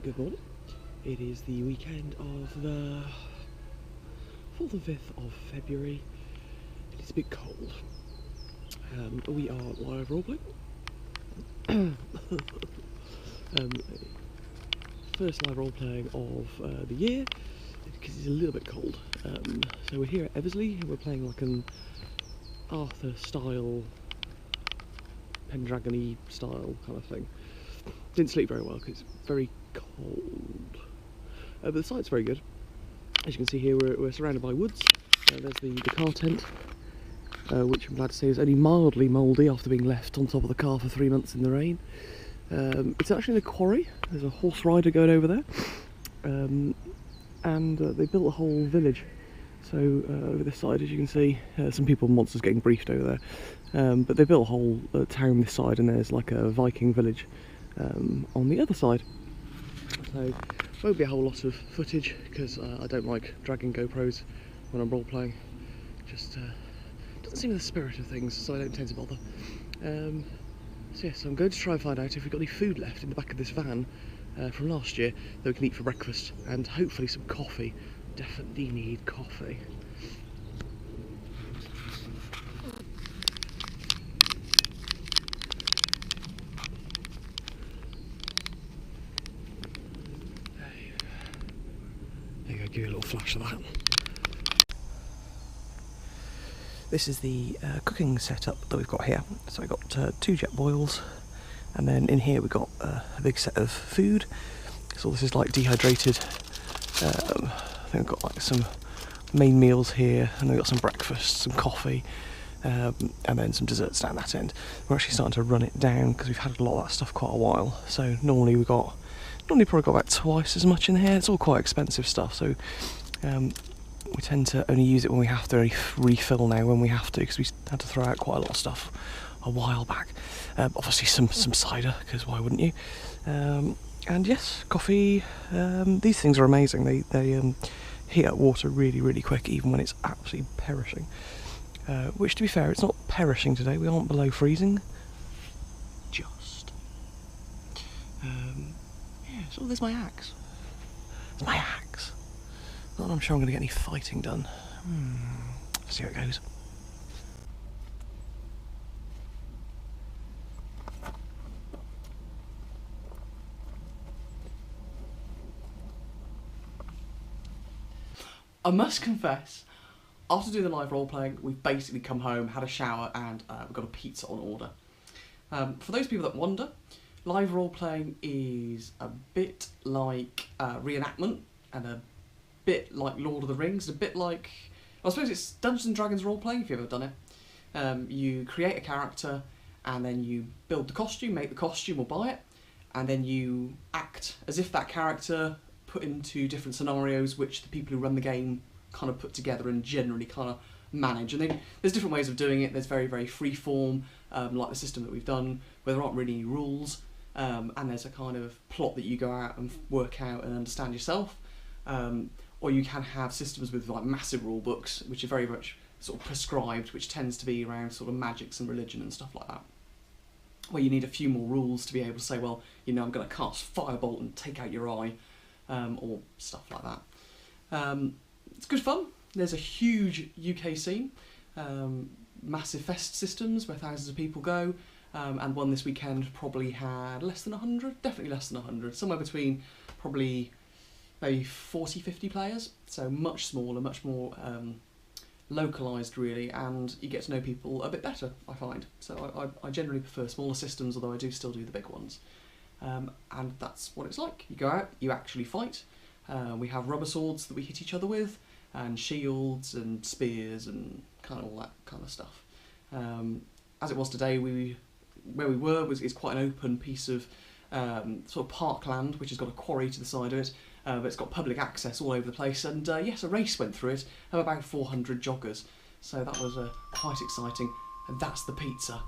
Good morning. It is the weekend of the 4th and 5th of February. It is a bit cold. We are live roleplaying. First live roleplaying of the year, because it's a little bit cold. So we're here at Eversley, and we're playing like an Arthur style, Pendragon-y style kind of thing. Didn't sleep very well because it's very cold. But the site's very good. As you can see here, we're surrounded by woods. There's the car tent, which I'm glad to say is only mildly mouldy after being left on top of the car for 3 months in the rain. It's actually in a quarry. There's a horse rider going over there. And they built a whole village. So over this side, as you can see, some people and monsters getting briefed over there. But they built a whole town this side, and there's like a Viking village on the other side. So won't be a whole lot of footage because I don't like dragging GoPros when I'm role playing. Just doesn't seem the spirit of things, so I don't tend to bother. So yes, I'm going to try and find out if we've got any food left in the back of this van from last year that we can eat for breakfast, and hopefully some coffee. Definitely need coffee. There you go, give you a little flash of that. This is the cooking setup that we've got here. So we've got 2 jet boils, and then in here we've got a big set of food. So this is like dehydrated. I think we've got like some main meals here, and we've got some breakfast, some coffee, and then some desserts down that end. We're actually starting to run it down because we've had a lot of that stuff quite a while. So normally probably got about twice as much in here. It's all quite expensive stuff, so we tend to only use it when we have to, refill now when we have to, because we had to throw out quite a lot of stuff a while back. Obviously some cider, because why wouldn't you? And yes, coffee. These things are amazing. They heat up water really, really quick, even when it's absolutely perishing. Which, to be fair, it's not perishing today. We aren't below freezing. Just. Yeah, so there's my axe. It's my axe. Not that I'm sure I'm going to get any fighting done. Let's see how it goes. I must confess, after doing the live role playing, we've basically come home, had a shower, and we've got a pizza on order. For those people that wonder, live role playing is a bit like reenactment, and a bit like Lord of the Rings, a bit like, I suppose it's Dungeons and Dragons role playing if you've ever done it. You create a character, and then you build the costume, make the costume or buy it, and then you act as if that character put into different scenarios which the people who run the game kind of put together and generally kind of manage. And there's different ways of doing it. There's very, very free form, like the system that we've done, where there aren't really any rules, and there's a kind of plot that you go out and work out and understand yourself. Or you can have systems with like massive rule books, which are very much sort of prescribed, which tends to be around sort of magics and religion and stuff like that, where you need a few more rules to be able to say, well, you know, I'm going to cast firebolt and take out your eye, or stuff like that. It's good fun. There's a huge UK scene, massive fest systems where thousands of people go, and one this weekend probably had less than 100, definitely less than 100, somewhere between probably maybe 40, 50 players, so much smaller, much more localised really, and you get to know people a bit better, I find. So I generally prefer smaller systems, although I do still do the big ones. And that's what it's like. You go out, you actually fight. We have rubber swords that we hit each other with, and shields and spears and kind of all that kind of stuff. As it was today, where we were is quite an open piece of sort of parkland, which has got a quarry to the side of it, but it's got public access all over the place. And yes, a race went through it of about 400 joggers, so that was quite exciting. And that's the pizza.